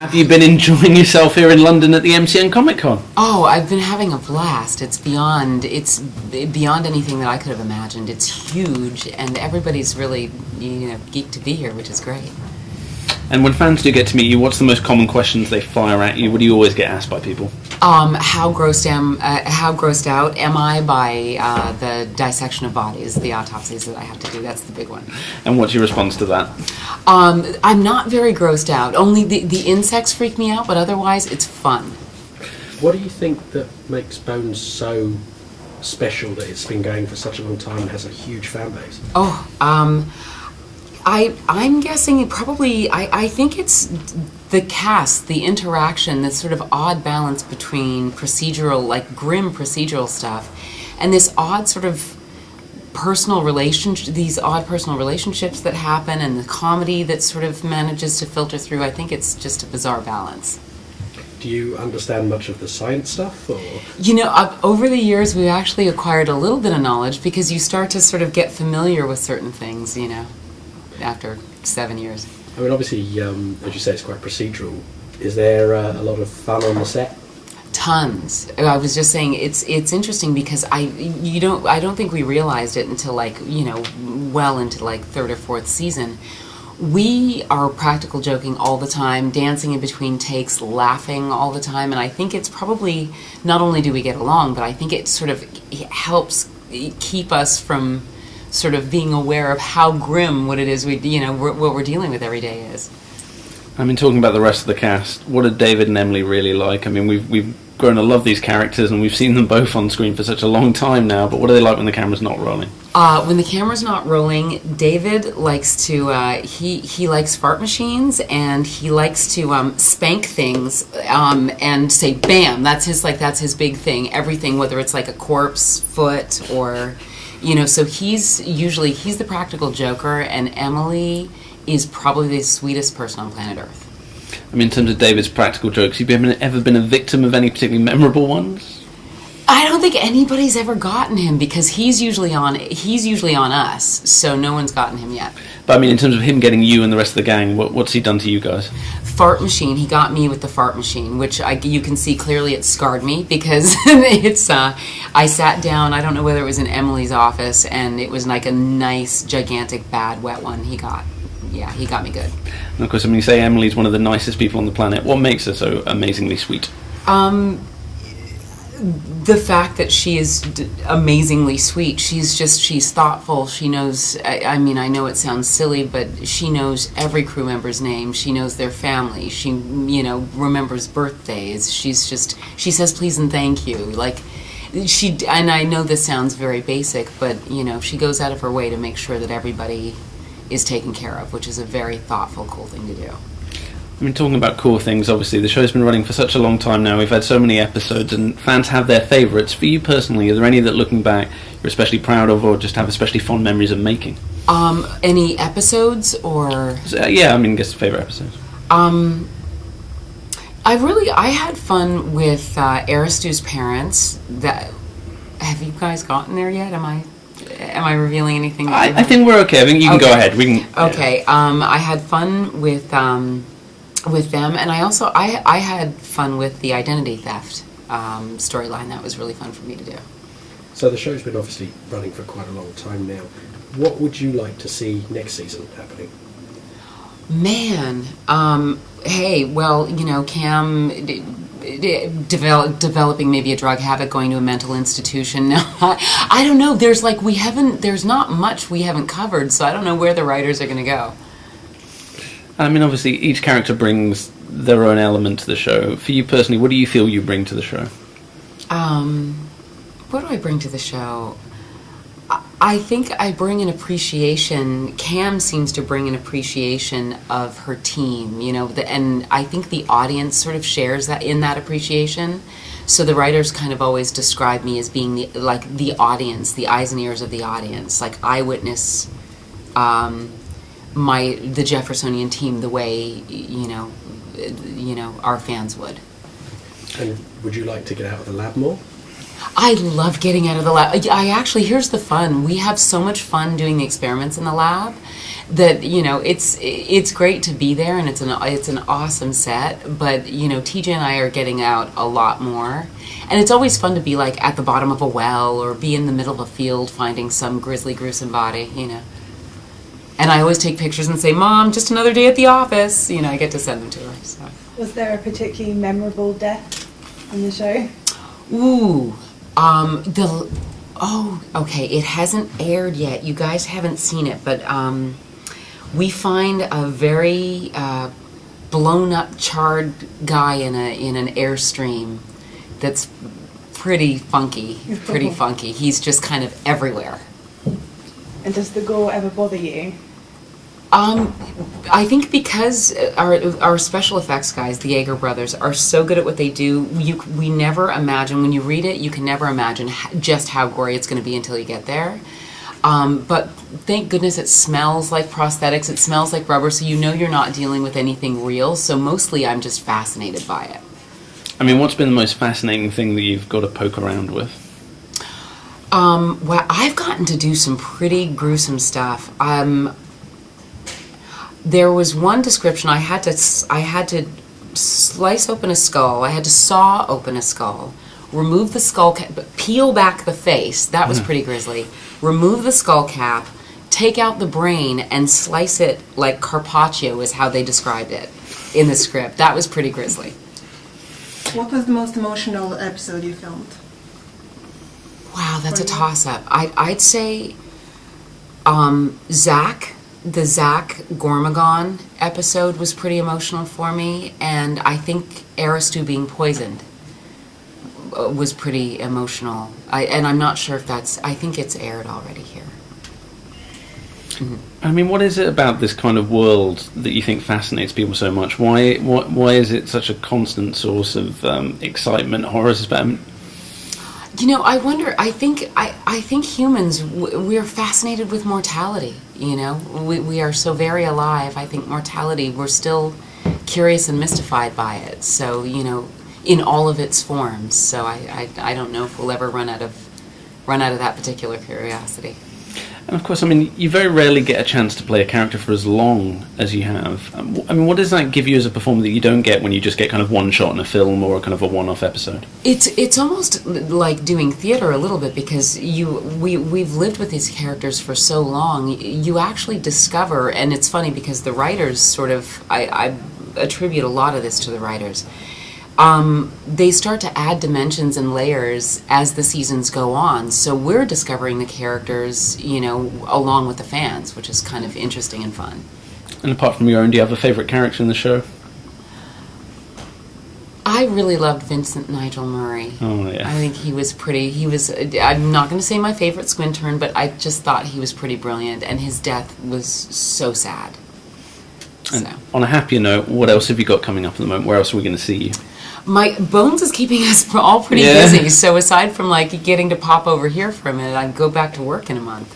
Have you been enjoying yourself here in London at the MCM Comic Con? Oh, I've been having a blast. It's beyond anything that I could have imagined. It's huge, and everybody's really, geeked to be here, which is great. And when fans do get to meet you, what's the most common questions they fire at you? What do you always get asked by people? How grossed out am I by the dissection of bodies, the autopsies that I have to do? That's the big one. And what's your response to that? I'm not very grossed out. Only the insects freak me out, but otherwise it's fun. What do you think that makes Bones so special that it's been going for such a long time and has a huge fan base? Oh, I'm guessing probably, I think it's the cast, the interaction, this sort of odd balance between procedural, like grim procedural stuff, and this odd sort of personal relationship, these odd personal relationships that happen, and the comedy that sort of manages to filter through. I think it's just a bizarre balance. Do you understand much of the science stuff? Or? Over the years we've actually acquired a little bit of knowledge because you start to sort of get familiar with certain things, after 7 years. I mean, obviously, as you say, it's quite procedural. Is there a lot of fun on the set? Tons. I was just saying it's interesting because I don't think we realized it until well into third or fourth season. We are practical joking all the time, dancing in between takes, laughing all the time, and I think it's probably not only do we get along, but I think it sort of helps keep us from sort of being aware of how grim what it is what we're dealing with every day is. I mean, talking about the rest of the cast, what are David and Emily really like? I mean, we've grown to love these characters, and we've seen them both on screen for such a long time now, but what are they like when the camera's not rolling? When the camera's not rolling, David likes to, he likes fart machines, and he likes to spank things and say, bam, that's his big thing. Everything, whether it's like a corpse, foot, or... so he's the practical joker, and Emily is probably the sweetest person on planet Earth. I mean, in terms of David's practical jokes, have you ever been a victim of any particularly memorable ones? I don't think anybody's ever gotten him because he's usually on us, so no one's gotten him yet. But I mean, in terms of him getting you and the rest of the gang, what's he done to you guys? Fart machine. He got me with the fart machine, which you can see clearly it scarred me because it's. I sat down. I don't know whether it was in Emily's office, and it was like a nice, gigantic, bad, wet one. He got me good. And of course, I mean, you say Emily's one of the nicest people on the planet. What makes her so amazingly sweet? The fact that she is amazingly sweet. She's thoughtful. She knows, I know it sounds silly, but she knows every crew member's name. She knows their family. She, remembers birthdays. She says please and thank you. And I know this sounds very basic, but, she goes out of her way to make sure that everybody is taken care of, which is a very thoughtful, cool thing to do. I mean, talking about cool things, obviously, the show's been running for such a long time now. We've had so many episodes, and fans have their favourites. For you personally, are there any that, looking back, you're especially proud of or just have especially fond memories of making? Any episodes, or...? Yeah, I guess favourite episodes. I had fun with Aristu's parents. Have you guys gotten there yet? Am I revealing anything? I think we're okay. I think you can go ahead. Okay. Yeah. I had fun with them, and I had fun with the identity theft storyline. That was really fun for me to do. So the show's been obviously running for quite a long time now. What would you like to see next season happening? Man, hey, well, Cam developing maybe a drug habit, going to a mental institution. No, I don't know. There's not much we haven't covered, so I don't know where the writers are going to go. I mean, obviously, each character brings their own element to the show. For you personally, what do you feel you bring to the show? What do I bring to the show? I think I bring an appreciation. Cam seems to bring an appreciation of her team, and I think the audience sort of shares that appreciation. So the writers kind of always describe me as being the audience, the eyes and ears of the audience, like I witness the Jeffersonian team the way our fans would. And would you like to get out of the lab more? I love getting out of the lab. Here's the fun. We have so much fun doing the experiments in the lab that, you know, it's great to be there, and it's an awesome set, but, you know, TJ and I are getting out a lot more, and it's always fun to be like at the bottom of a well or be in the middle of a field finding some grisly, gruesome body, you know. And I always take pictures and say, "Mom, just another day at the office." You know, I get to send them to her. So. Was there a particularly memorable death in the show? Ooh, okay, it hasn't aired yet. You guys haven't seen it, but we find a very blown up, charred guy in an airstream that's pretty funky. Pretty funky. He's just kind of everywhere. And does the gore ever bother you? I think because our special effects guys, the Yeager brothers, are so good at what they do, we never imagine, when you read it, you can never imagine just how gory it's going to be until you get there. But thank goodness it smells like prosthetics, it smells like rubber, so you know you're not dealing with anything real, so mostly I'm just fascinated by it. I mean, what's been the most fascinating thing that you've got to poke around with? Well, I've gotten to do some pretty gruesome stuff. There was one description, I had to slice open a skull, I had to saw open a skull, remove the skull cap, peel back the face, that was pretty grisly, remove the skull cap, take out the brain, and slice it like carpaccio is how they described it in the script. That was pretty grisly. What was the most emotional episode you filmed? Wow, that's a toss-up. I'd say the Zach Gormagon episode was pretty emotional for me, and I think Aristu being poisoned was pretty emotional. And I'm not sure if that's, I think it's aired already here. Mm-hmm. I mean, what is it about this kind of world that you think fascinates people so much? Why is it such a constant source of excitement, horror, suspense? You know, I wonder, I think humans, we're fascinated with mortality, you know? We are so very alive. I think mortality, we're still curious and mystified by it. So, you know, in all of its forms. So I don't know if we'll ever run out of that particular curiosity. And of course, I mean, you very rarely get a chance to play a character for as long as you have. I mean, what does that give you as a performer that you don't get when you just get kind of one shot in a film or kind of a one-off episode? It's almost like doing theater a little bit, because we've lived with these characters for so long. You actually discover, and it's funny because the writers sort of, I attribute a lot of this to the writers. They start to add dimensions and layers as the seasons go on. So we're discovering the characters, you know, along with the fans, which is kind of interesting and fun. And apart from your own, do you have a favourite character in the show? I really loved Vincent Nigel Murray. Oh, yeah. I think he was pretty, I'm not going to say my favourite Squintern, but I just thought he was pretty brilliant, and his death was so sad. And on a happier note, what else have you got coming up at the moment? Where else are we going to see you? My Bones is keeping us all pretty busy, so aside from like getting to pop over here for a minute, I'd go back to work in a month.